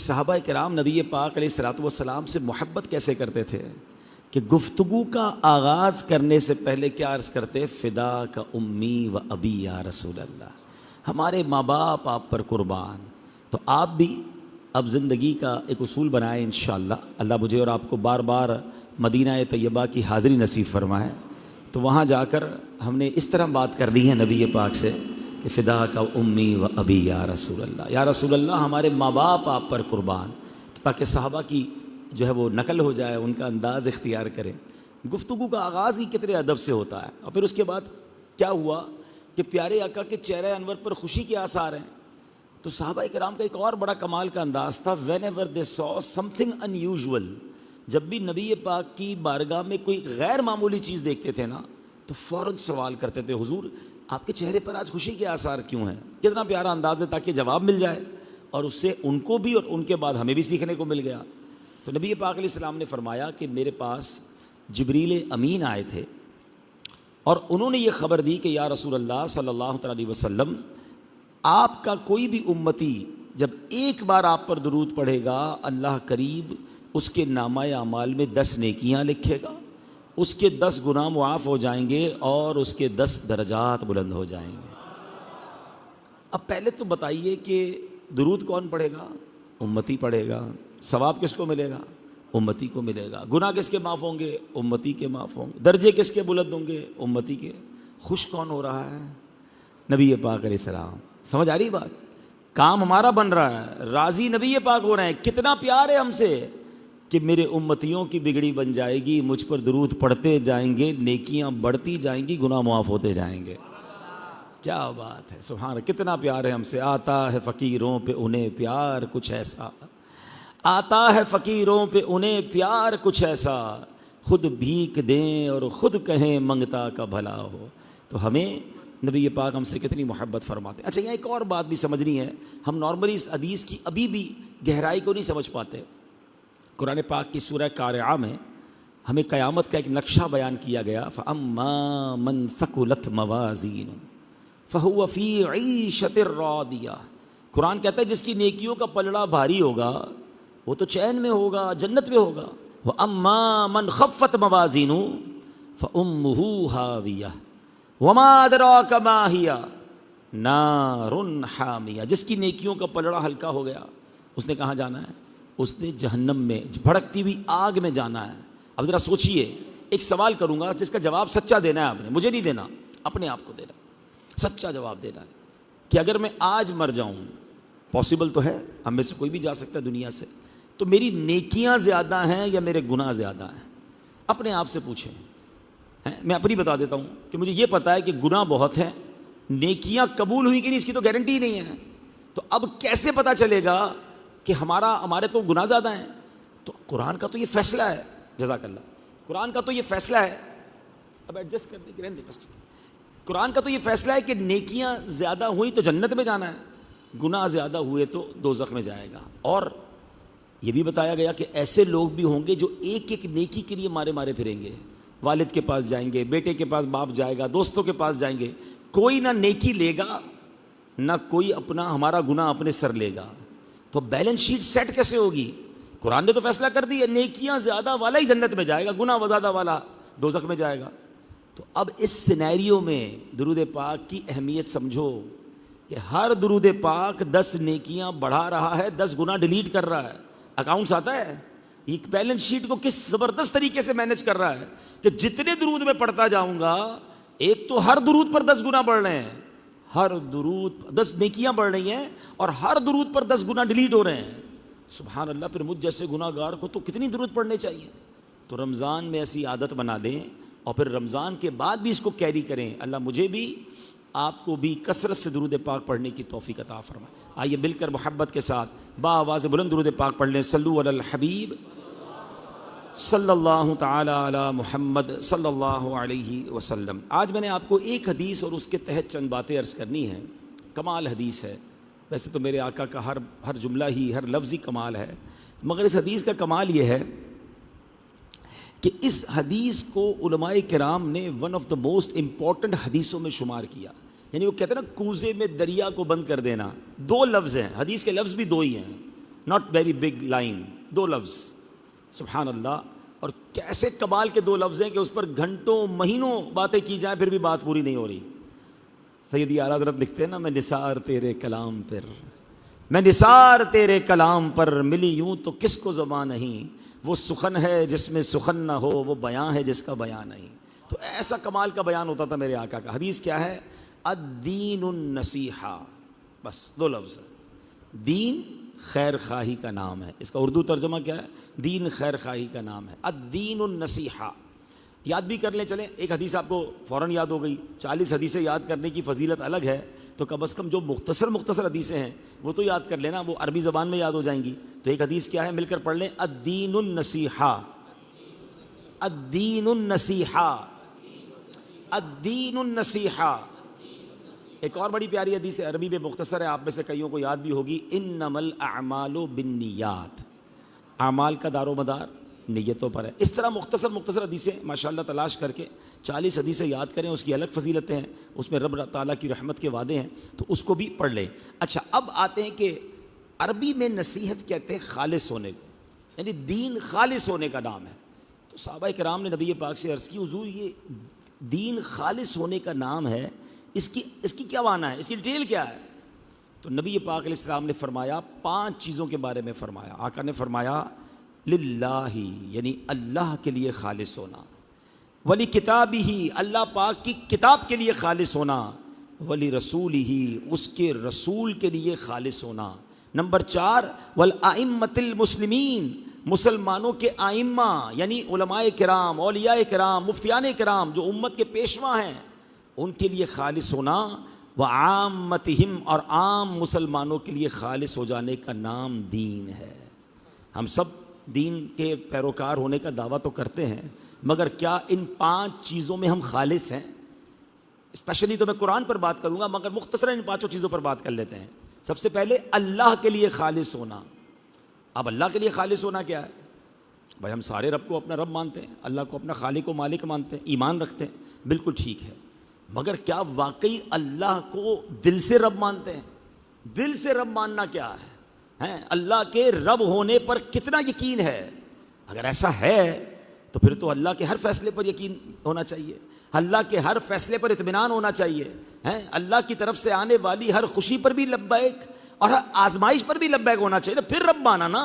صحابہ کرام نبی پاک علیہ الصلوۃ والسلام سے محبت کیسے کرتے تھے کہ گفتگو کا آغاز کرنے سے پہلے کیا عرض کرتے؟ فدا کا امی و ابی یا رسول اللہ، ہمارے ماں باپ آپ پر قربان۔ تو آپ بھی اب زندگی کا ایک اصول بنائیں انشاءاللہ، اللہ مجھے اور آپ کو بار بار مدینہ طیبہ کی حاضری نصیب فرمائے، تو وہاں جا کر ہم نے اس طرح بات کرنی ہے نبی پاک سے کہ فدا کا امی و ابی یا رسول اللہ، یا رسول اللہ ہمارے ماں باپ آپ پر قربان، تاکہ صحابہ کی جو ہے وہ نقل ہو جائے، ان کا انداز اختیار کریں۔ گفتگو کا آغاز ہی کتنے ادب سے ہوتا ہے، اور پھر اس کے بعد کیا ہوا کہ پیارے آقا کے چہرے انور پر خوشی کے آثار ہیں۔ تو صحابہ کرام کا ایک اور بڑا کمال کا انداز تھا، when ever they so some thing in usual, جب بھی نبی پاک کی بارگاہ میں کوئی غیر معمولی چیز دیکھتے تھے نا تو فوراً سوال کرتے تھے، حضور آپ کے چہرے پر آج خوشی کے آثار کیوں ہیں؟ کتنا پیارا انداز ہے، تاکہ جواب مل جائے، اور اس سے ان کو بھی اور ان کے بعد ہمیں بھی سیکھنے کو مل گیا۔ تو نبی پاک علیہ السلام نے فرمایا کہ میرے پاس جبریل امین آئے تھے اور انہوں نے یہ خبر دی کہ یا رسول اللہ صلی اللہ علیہ وسلم، آپ کا کوئی بھی امتی جب ایک بار آپ پر درود پڑھے گا، اللہ قریب اس کے نامہ اعمال میں 10 نیکیاں لکھے گا، اس کے 10 گناہ معاف ہو جائیں گے اور اس کے 10 درجات بلند ہو جائیں گے۔ اب پہلے تو بتائیے کہ درود کون پڑھے گا؟ امتی پڑھے گا۔ ثواب کس کو ملے گا؟ امتی کو ملے گا۔ گناہ کس کے معاف ہوں گے؟ امتی کے معاف ہوں گے۔ درجے کس کے بلند ہوں گے؟ امتی کے۔ خوش کون ہو رہا ہے؟ نبی پاک علیہ السلام۔ سمجھ آ رہی بات؟ کام ہمارا بن رہا ہے، راضی نبی پاک ہو رہے ہیں۔ کتنا پیار ہے ہم سے کہ میرے امتیوں کی بگڑی بن جائے گی، مجھ پر درود پڑھتے جائیں گے، نیکیاں بڑھتی جائیں گی، گناہ معاف ہوتے جائیں گے۔ کیا بات ہے، سبحان، کتنا پیار ہے ہم سے۔ آتا ہے فقیروں پہ انہیں پیار کچھ ایسا، آتا ہے فقیروں پہ انہیں پیار کچھ ایسا، خود بھیک دیں اور خود کہیں منگتا کا بھلا ہو۔ تو ہمیں نبی پاک ہم سے کتنی محبت فرماتے ہیں۔ اچھا، یہاں ایک اور بات بھی سمجھنی ہے، ہم نارملی اس حدیث کی ابھی بھی گہرائی کو نہیں سمجھ پاتے۔ قرآن پاک کی سورہ قارعہ میں ہمیں قیامت کا ایک نقشہ بیان کیا گیا، فَأَمَّا مَنْ ثَقُلَتْ مَوَازِينُهُ فَهُوَ فِي عِيشَةٍ رَاضِيَةٍ۔ قرآن کہتا ہے جس کی نیکیوں کا پلڑا بھاری ہوگا وہ تو چین میں ہوگا، جنت میں ہوگا۔ وَأَمَّا مَنْ خَفَّتْ مَوَازِينُهُ فَأُمُّهُ هَاوِيَةٌ وَمَا أَدْرَاكَ مَا هِيَ نَارٌ حَامِيَةٌ۔ جس کی نیکیوں کا پلڑا ہلکا ہو گیا، اس نے کہاں جانا ہے؟ اس نے جہنم میں بھڑکتی ہوئی آگ میں جانا ہے۔ اب ذرا سوچئے، ایک سوال کروں گا جس کا جواب سچا دینا ہے، آپ نے، مجھے نہیں دینا، اپنے آپ کو دینا، سچا جواب دینا ہے کہ اگر میں آج مر جاؤں، پاسبل تو ہے، ہم میں سے کوئی بھی جا سکتا ہے دنیا سے، تو میری نیکیاں زیادہ ہیں یا میرے گناہ زیادہ ہیں؟ اپنے آپ سے پوچھیں۔ میں اپنی بتا دیتا ہوں کہ مجھے یہ پتا ہے کہ گناہ بہت ہیں، نیکیاں قبول ہوئی کہ نہیں اس کی تو گارنٹی ہی نہیں ہے۔ تو اب کیسے پتا چلے گا کہ ہمارے تو گناہ زیادہ ہیں؟ تو قرآن کا تو یہ فیصلہ ہے، جزاک اللہ، قرآن کا تو یہ فیصلہ ہے، اب ایڈجسٹ کرنے کی رہنے بس، قرآن کا تو یہ فیصلہ ہے کہ نیکیاں زیادہ ہوئی تو جنت میں جانا ہے، گناہ زیادہ ہوئے تو دوزخ میں جائے گا۔ اور یہ بھی بتایا گیا کہ ایسے لوگ بھی ہوں گے جو ایک ایک نیکی کے لیے مارے مارے پھریں گے، والد کے پاس جائیں گے، بیٹے کے پاس باپ جائے گا، دوستوں کے پاس جائیں گے، کوئی نہ نیکی لے گا نہ کوئی اپنا ہمارا گناہ اپنے سر لے گا۔ تو بیلنس شیٹ سیٹ کیسے ہوگی؟ قرآن نے تو فیصلہ کر دی ہے، نیکیاں زیادہ والا ہی جنت میں جائے گا، گناہ زیادہ والا دوزخ میں جائے گا۔ تو اب اس سینیریو میں درود پاک کی اہمیت سمجھو کہ ہر درود پاک 10 نیکیاں بڑھا رہا ہے، 10 گناہ ڈیلیٹ کر رہا ہے۔ اکاؤنٹس آتا ہے، ایک بیلنس شیٹ کو کس زبردست طریقے سے مینج کر رہا ہے کہ جتنے درود میں پڑھتا جاؤں گا، ایک تو ہر درود پر 10 گناہ بڑھ رہے ہیں، ہر درود 10 نیکیاں بڑھ رہی ہیں، اور ہر درود پر 10 گناہ ڈیلیٹ ہو رہے ہیں۔ سبحان اللہ، پھر مجھ جیسے گناہ گار کو تو کتنی درود پڑھنے چاہیے۔ تو رمضان میں ایسی عادت بنا لیں اور پھر رمضان کے بعد بھی اس کو کیری کریں۔ اللہ مجھے بھی آپ کو بھی کثرت سے درود پاک پڑھنے کی توفیق عطا فرمائے۔ آئیے مل کر محبت کے ساتھ با آواز بلند درود پاک پڑھ لیں۔ صلو علی الحبیب صلی اللہ تعالی علی محمد صلی اللہ علیہ وسلم۔ آج میں نے آپ کو ایک حدیث اور اس کے تحت چند باتیں عرض کرنی ہیں۔ کمال حدیث ہے، ویسے تو میرے آقا کا ہر جملہ ہی، ہر لفظ ہی کمال ہے، مگر اس حدیث کا کمال یہ ہے کہ اس حدیث کو علماء کرام نے one of the most important حدیثوں میں شمار کیا۔ یعنی وہ کہتے ہیں نا، کوزے میں دریا کو بند کر دینا۔ 2 لفظ ہیں، حدیث کے لفظ بھی 2 ہی ہیں، ناٹ ویری بگ لائن، 2 لفظ، سبحان اللہ. اور کیسے کمال کے 2 لفظ ہیں کہ اس پر گھنٹوں مہینوں باتیں کی جائیں پھر بھی بات پوری نہیں ہو رہی. سیدی اعلیٰ حضرت لکھتے ہیں نا، میں نثار تیرے کلام پر، میں نثار تیرے کلام پر، ملی یوں تو کس کو زبان نہیں، وہ سخن ہے جس میں سخن نہ ہو، وہ بیان ہے جس کا بیان نہیں. تو ایسا کمال کا بیان ہوتا تھا میرے آقا کا. حدیث کیا ہے؟ الدین النصیحہ، بس 2 لفظ. دین خیر خواہی کا نام ہے، اس کا اردو ترجمہ کیا ہے؟ دین خیر خواہی کا نام ہے. الدین النصیحہ یاد بھی کر لیں. چلیں ایک حدیث آپ کو فوراً یاد ہو گئی. 40 حدیثیں یاد کرنے کی فضیلت الگ ہے، تو کم از کم جو مختصر حدیثیں ہیں وہ تو یاد کر لینا، وہ عربی زبان میں یاد ہو جائیں گی. تو ایک حدیث کیا ہے، مل کر پڑھ لیں. الدین النصیحہ، الدین النصیحہ، الدین النصیحہ. ایک اور بڑی پیاری حدیث ہے، عربی میں مختصر ہے، آپ میں سے کئیوں کو یاد بھی ہوگی. انما الاعمال بالنیات، اعمال کا دار و مدار نیتوں پر ہے. اس طرح مختصر حدیثیں ماشاءاللہ تلاش کر کے 40 حدیثیں یاد کریں. اس کی الگ فضیلتیں ہیں، اس میں رب تعالیٰ کی رحمت کے وعدے ہیں، تو اس کو بھی پڑھ لیں. اچھا اب آتے ہیں کہ عربی میں نصیحت کہتے ہیں خالص ہونے کو، یعنی دین خالص ہونے کا نام ہے. تو صحابہ کرام نے نبی پاک سے عرض کی، حضور یہ دین خالص ہونے کا نام ہے، اس کی کیا معنی ہے، اس کی ڈیٹیل کیا ہے؟ تو نبی پاک علیہ السلام نے فرمایا، 5 چیزوں کے بارے میں فرمایا. آقا نے فرمایا للہ، یعنی اللہ کے لیے خالص ہونا، ولی کتابہ، اللہ پاک کی کتاب کے لیے خالص ہونا، ولی رسولہ، اس کے رسول کے لیے خالص ہونا. نمبر 4 والائمۃ المسلمین، مسلمانوں کے آئمہ یعنی علماء کرام، اولیاء کرام، مفتیان کرام جو امت کے پیشوا ہیں، ان کے لیے خالص ہونا. وعامتہم، اور عام مسلمانوں کے لیے خالص ہو جانے کا نام دین ہے. ہم سب دین کے پیروکار ہونے کا دعویٰ تو کرتے ہیں، مگر کیا ان 5 چیزوں میں ہم خالص ہیں؟ اسپیشلی تو میں قرآن پر بات کروں گا، مگر مختصراً ان 5 چیزوں پر بات کر لیتے ہیں. سب سے پہلے اللہ کے لیے خالص ہونا. اب اللہ کے لیے خالص ہونا کیا ہے؟ بھائی ہم سارے رب کو اپنا رب مانتے ہیں، اللہ کو اپنا خالق و مالک مانتے ہیں، ایمان رکھتے ہیں، بالکل ٹھیک ہے، مگر کیا واقعی اللہ کو دل سے رب مانتے ہیں؟ دل سے رب ماننا کیا ہے؟ اللہ کے رب ہونے پر کتنا یقین ہے؟ اگر ایسا ہے تو پھر تو اللہ کے ہر فیصلے پر یقین ہونا چاہیے، اللہ کے ہر فیصلے پر اطمینان ہونا چاہیے، اللہ کی طرف سے آنے والی ہر خوشی پر بھی لبیک اور ہر آزمائش پر بھی لبیک ہونا چاہیے. پھر رب مانا نا.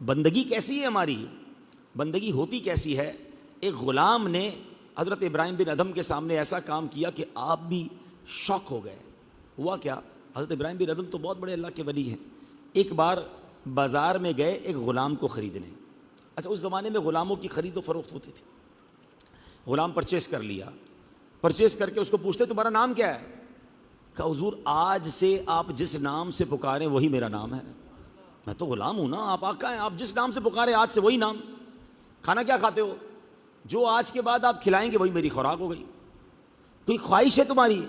بندگی کیسی ہے ہماری؟ بندگی ہوتی کیسی ہے؟ ایک غلام نے حضرت ابراہیم بن ادھم کے سامنے ایسا کام کیا کہ آپ بھی شوق ہو گئے. ہوا کیا؟ حضرت ابراہیم بن ادھم تو بہت بڑے اللہ کے ولی ہیں. ایک بار بازار میں گئے ایک غلام کو خریدنے. اچھا اس زمانے میں غلاموں کی خرید و فروخت ہوتی تھی. غلام پرچیز کر لیا، پرچیز کر کے اس کو پوچھتے تمہارا نام کیا ہے؟ کہا حضور آج سے آپ جس نام سے پکاریں وہی میرا نام ہے. میں تو غلام ہوں نا، آپ آقا ہیں، آپ جس نام سے پکاریں آج سے وہی نام. کھانا کیا کھاتے ہو؟ جو آج کے بعد آپ کھلائیں گے وہی میری خوراک ہو گئی. کوئی خواہش ہے تمہاری؟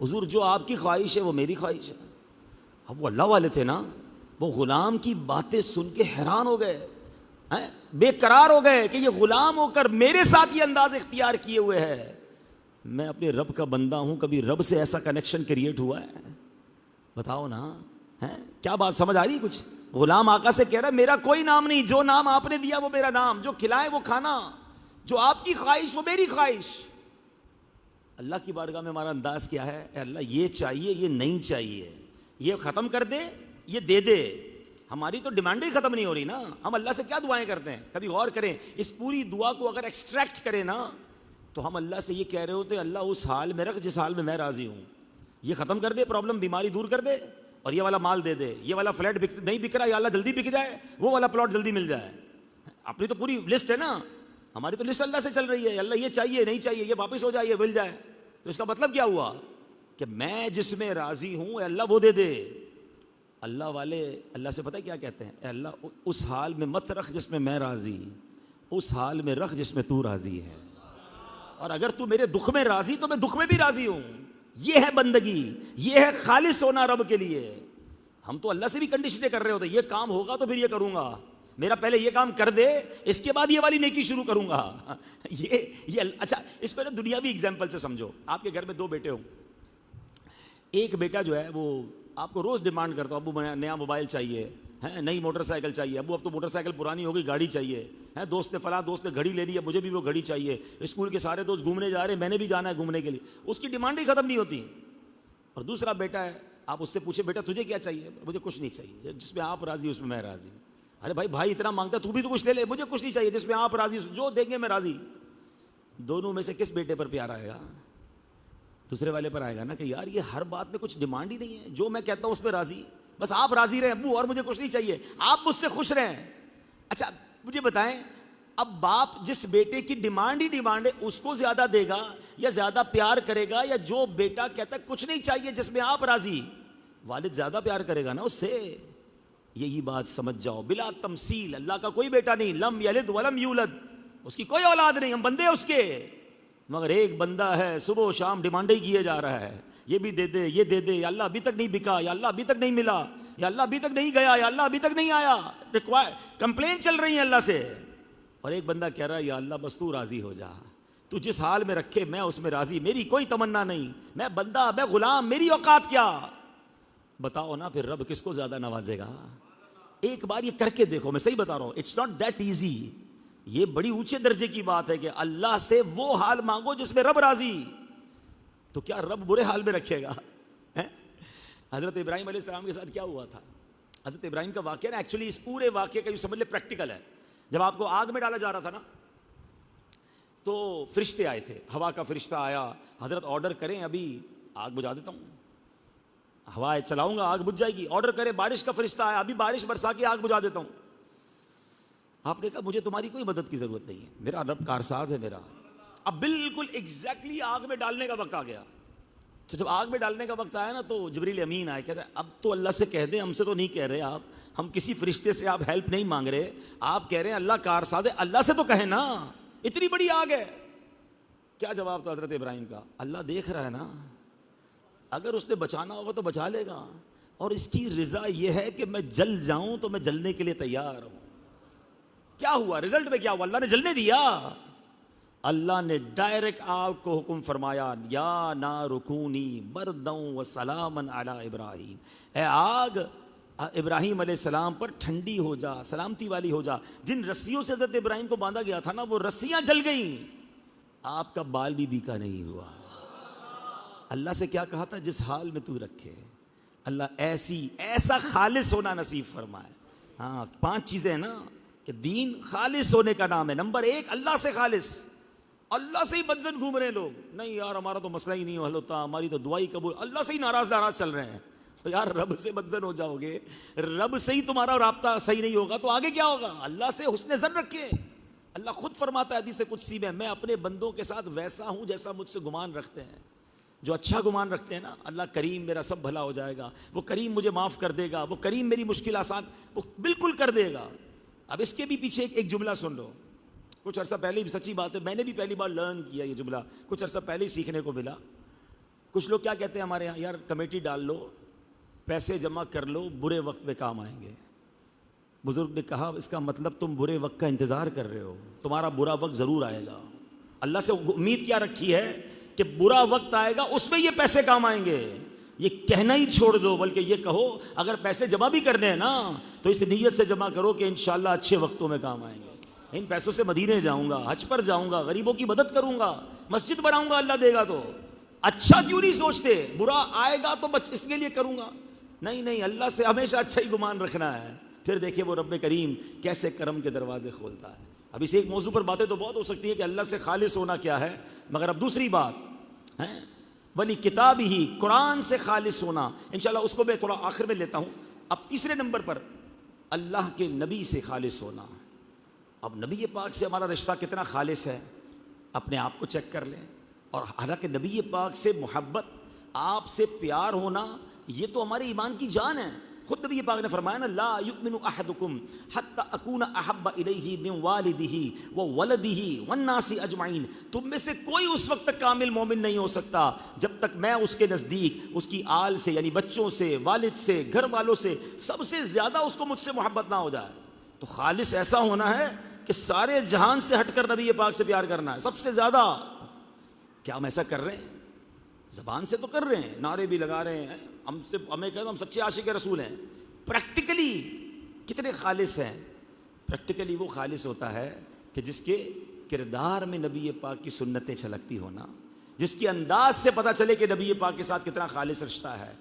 حضور جو آپ کی خواہش ہے وہ میری خواہش ہے. اب وہ اللہ والے تھے نا، وہ غلام کی باتیں سن کے حیران ہو گئے، بے قرار ہو گئے کہ یہ غلام ہو کر میرے ساتھ یہ انداز اختیار کیے ہوئے ہے. میں اپنے رب کا بندہ ہوں، کبھی رب سے ایسا کنیکشن کریٹ ہوا ہے؟ بتاؤ نا. کیا بات سمجھ آ رہی کچھ؟ غلام آقا سے کہہ رہا ہے میرا کوئی نام نہیں، جو نام آپ نے دیا وہ میرا نام، جو کھلائے وہ کھانا، جو آپ کی خواہش وہ میری خواہش. اللہ کی بارگاہ میں ہمارا انداز کیا ہے؟ اے اللہ یہ چاہیے، یہ نہیں چاہیے، یہ ختم کر دے، یہ دے دے. ہماری تو ڈیمانڈیں خختم نہیں ہو رہی نا. ہم اللہ سے کیا دعائیں کرتے ہیں؟ کبھی غور کریں، اس پوری دعا کو اگر ایکسٹریکٹ کریں نا تو ہم اللہ سے یہ کہہ رہے ہوتے اللہ اس حال میں رکھ جس حال میں راضی ہوں. یہ ختم کر دے پرابلم، بیماری دور کر دے، اور یہ والا مال دے دے. یہ والا فلیٹ نہیں بک رہا، یا اللہ جلدی بک جائے، وہ والا پلاٹ جلدی مل جائے. اپنی تو پوری لسٹ ہے نا، ہماری تو لسٹ اللہ سے چل رہی ہے. اللہ یہ چاہیے، نہیں چاہیے، یہ واپس ہو جائے، یہ مل جائے. تو اس کا مطلب کیا ہوا کہ میں جس میں راضی ہوں اے اللہ وہ دے دے. اللہ والے اللہ سے پتہ کیا کہتے ہیں؟ اے اللہ اس حال میں مت رکھ جس میں میں راضی، اس حال میں رکھ جس میں تو راضی ہے. اور اگر تو میرے دکھ میں راضی تو میں دکھ میں بھی راضی ہوں. یہ ہے بندگی، یہ ہے خالص ہونا رب کے لیے. ہم تو اللہ سے بھی کنڈیشنیں کر رہے ہوتے یہ کام ہوگا تو پھر یہ کروں گا، میرا پہلے یہ کام کر دے اس کے بعد یہ والی نیکی شروع کروں گا. یہ اچھا اس کو نا دنیاوی ایگزامپل سے سمجھو. آپ کے گھر میں 2 بیٹے ہوں. ایک بیٹا جو ہے وہ آپ کو روز ڈیمانڈ کرتا ہو ابو نیا موبائل چاہیے ہیں نئی موٹر سائیکل چاہیے، ابو اب تو موٹر سائیکل پرانی ہو گئی، گاڑی چاہیے، ہیں دوست نے فلاں دوست نے گھڑی لے لی ہے، مجھے بھی وہ گھڑی چاہیے، اسکول کے سارے دوست گھومنے جا رہے ہیں، میں نے بھی جانا ہے گھومنے کے لیے، اس کی ڈیمانڈ ہی ختم نہیں ہوتی. اور دوسرا بیٹا ہے، آپ اس سے پوچھے بیٹا تجھے کیا چاہیے؟ مجھے کچھ نہیں چاہیے، جس میں آپ راضی اس میں راضی. ارے بھائی اتنا مانگتا تو بھی تو کچھ لے لے، مجھے کچھ نہیں چاہیے، جس میں آپ راضی جو دیں گے میں راضی. دونوں میں سے کس بیٹے پر پیار آئے گا؟ دوسرے والے پر آئے گا نا، کہ یار یہ ہر بات میں کچھ ڈیمانڈ ہی نہیں ہے، جو میں کہتا ہوں اس پہ راضی، بس آپ راضی رہیں ابو اور مجھے کچھ نہیں چاہیے، آپ مجھ سے خوش رہیں. اچھا مجھے بتائیں، اب باپ جس بیٹے کی ڈیمانڈ ہی ڈیمانڈ ہے اس کو زیادہ دے گا یا زیادہ پیار کرے گا، یا جو بیٹا کہتا ہے کچھ نہیں چاہیے جس میں آپ راضی؟ والد زیادہ پیار کرے گا نا اس سے. یہی بات سمجھ جاؤ بلا تمثیل. اللہ کا کوئی بیٹا نہیں، لم یلد ولم یولد، اس کی کوئی اولاد نہیں، ہم بندے اس کے، مگر ایک بندہ ہے صبح و شام ڈیمانڈ ہی کیے جا رہا ہے، یہ بھی دے دے یہ دے دے، یا اللہ ابھی تک نہیں بکا، یا اللہ ابھی تک نہیں ملا، یا اللہ ابھی تک نہیں گیا، یا اللہ ابھی تک نہیں آیا. کمپلین چل رہی ہے اللہ سے. اور ایک بندہ کہہ رہا ہے یا اللہ بس تو راضی ہو جا، تو جس حال میں رکھے میں اس میں راضی، میری کوئی تمنا نہیں، میں بندہ میں غلام، میری اوقات کیا. بتاؤ نا پھر رب کس کو زیادہ نوازے گا؟ ایک بار یہ کر کے دیکھو، میں صحیح بتا رہا ہوں، اٹس ناٹ دیٹ ایزی. یہ بڑی اونچے درجے کی بات ہے کہ اللہ سے وہ حال مانگو جس میں رب راضی. تو کیا رب برے حال میں رکھے گا؟ حضرت ابراہیم علیہ السلام کے ساتھ کیا ہوا تھا؟ حضرت ابراہیم کا واقعہ نا ایکچولی اس پورے واقعے کا سمجھ لے پریکٹیکل ہے. جب آپ کو آگ میں ڈالا جا رہا تھا نا تو فرشتے آئے تھے، ہوا کا فرشتہ آیا، حضرت آرڈر کریں ابھی آگ بجھا دیتا ہوں، ہوا چلاؤں گا آگ بجھ جائے گی. آرڈر کرے بارش کا فرشتہ آیا، ابھی بارش برسا کے آگ بجھا دیتا ہوں. آپ نے کہا مجھے تمہاری کوئی مدد کی ضرورت نہیں ہے، میرا رب کارساز ہے میرا. اب بالکل ایگزیکٹلی آگ میں ڈالنے کا وقت آ گیا. تو جب آگ میں ڈالنے کا وقت آیا نا تو جبریل امین آئے، کہتے ہیں اب تو اللہ سے کہہ دیں، ہم سے تو نہیں کہہ رہے آپ، ہم کسی فرشتے سے آپ ہیلپ نہیں مانگ رہے، آپ کہہ رہے ہیں اللہ کارساز ہے، اللہ سے تو کہیں نا، اتنی بڑی آگ ہے. کیا جواب تھا حضرت ابراہیم کا؟ اللہ دیکھ رہا ہے نا، اگر اس نے بچانا ہوگا تو بچا لے گا، اور اس کی رضا یہ ہے کہ میں جل جاؤں تو میں جلنے کے لیے تیار ہوں. کیا ہوا رزلٹ میں؟ کیا ہوا؟ اللہ نے جلنے دیا. اللہ نے ڈائریکٹ آگ کو حکم فرمایا، یا نار کونی برداً وسلاماً علی ابراہیم، اے آگ ابراہیم علیہ السلام پر ٹھنڈی ہو جا، سلامتی والی ہو جا. جن رسیوں سے حضرت ابراہیم کو باندھا گیا تھا نا وہ رسیاں جل گئیں، آپ کا بال بھی بیکا نہیں ہوا. اللہ سے کیا کہا تھا؟ جس حال میں تو رکھے. اللہ ایسا خالص ہونا نصیب فرمائے. ہاں 5 چیزیں ہیں نا کہ دین خالص ہونے کا نام ہے. نمبر 1 اللہ سے خالص. اللہ سے ہی بدزن گھوم رہے ہیں لوگ، نہیں یار ہمارا تو مسئلہ ہی نہیں حل ہوتا، ہماری تو دعائی قبول، اللہ سے ہی ناراض چل رہے ہیں. یار رب سے بدزن ہو جاؤ گے، رب سے ہی تمہارا رابطہ صحیح نہیں ہوگا تو آگے کیا ہوگا؟ اللہ سے حسن ظن رکھے. اللہ خود فرماتا ہے حدیث قدسی میں اپنے بندوں کے ساتھ ویسا ہوں جیسا مجھ سے گمان رکھتے ہیں. جو اچھا گمان رکھتے ہیں نا، اللہ کریم میرا سب بھلا ہو جائے گا، وہ کریم مجھے معاف کر دے گا، وہ کریم میری مشکل آسان وہ بالکل کر دے گا. اب اس کے بھی پیچھے ایک جملہ سن لو. کچھ عرصہ پہلے ہی، سچی بات ہے میں نے بھی پہلی بار لرن کیا یہ جملہ، کچھ عرصہ پہلے ہی سیکھنے کو ملا. کچھ لوگ کیا کہتے ہیں ہمارے یہاں، یار کمیٹی ڈال لو، پیسے جمع کر لو، برے وقت میں کام آئیں گے. بزرگ نے کہا اس کا مطلب تم برے وقت کا انتظار کر رہے ہو، تمہارا برا وقت ضرور آئے گا. اللہ سے امید کیا رکھی ہے کہ برا وقت آئے گا اس میں یہ پیسے کام آئیں گے. یہ کہنا ہی چھوڑ دو، بلکہ یہ کہو اگر پیسے جمع بھی کرنے ہیں نا تو اس نیت سے جمع کرو کہ انشاءاللہ اچھے وقتوں میں کام آئیں گے. ان پیسوں سے مدینے جاؤں گا، حج پر جاؤں گا، غریبوں کی مدد کروں گا، مسجد بناؤں گا، اللہ دے گا تو. اچھا کیوں نہیں سوچتے؟ برا آئے گا تو بس اس کے لیے کروں گا. نہیں، اللہ سے ہمیشہ اچھا ہی گمان رکھنا ہے. پھر دیکھیں وہ رب کریم کیسے کرم کے دروازے کھولتا ہے. اب اس ایک موضوع پر باتیں تو بہت ہو سکتی ہیں کہ اللہ سے خالص ہونا کیا ہے، مگر اب دوسری بات ہے ولی کتاب ہی، قرآن سے خالص ہونا. انشاءاللہ اس کو میں تھوڑا آخر میں لیتا ہوں. اب تیسرے نمبر پر اللہ کے نبی سے خالص ہونا. اب نبی پاک سے ہمارا رشتہ کتنا خالص ہے اپنے آپ کو چیک کر لیں. اور حالانکہ نبی پاک سے محبت، آپ سے پیار ہونا یہ تو ہمارے ایمان کی جان ہے. خود نبی پاک نے فرمایا نا، لا یؤمن احدکم حتی اکون احب الیہ من والدہ وولدہ والناس اجمعین. تم میں سے کوئی اس وقت تک کامل مومن نہیں ہو سکتا جب تک میں اس کے نزدیک اس کی آل سے، یعنی بچوں سے، والد سے، گھر والوں سے، سب سے زیادہ اس کو مجھ سے محبت نہ ہو جائے. تو خالص ایسا ہونا ہے کہ سارے جہان سے ہٹ کر نبی پاک سے پیار کرنا ہے سب سے زیادہ. کیا ہم ایسا کر رہے ہیں؟ زبان سے تو کر رہے ہیں، نعرے بھی لگا رہے ہیں، ہمیں کہتے ہیں ہم سچے عاشق رسول ہیں. پریکٹیکلی کتنے خالص ہیں؟ پریکٹیکلی وہ خالص ہوتا ہے کہ جس کے کردار میں نبی پاک کی سنتیں چھلکتی ہونا، جس کے انداز سے پتہ چلے کہ نبی پاک کے ساتھ کتنا خالص رشتہ ہے.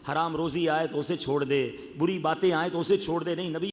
حرام روزی آئے تو اسے چھوڑ دے، بری باتیں آئیں تو اسے چھوڑ دے، نہیں، نبی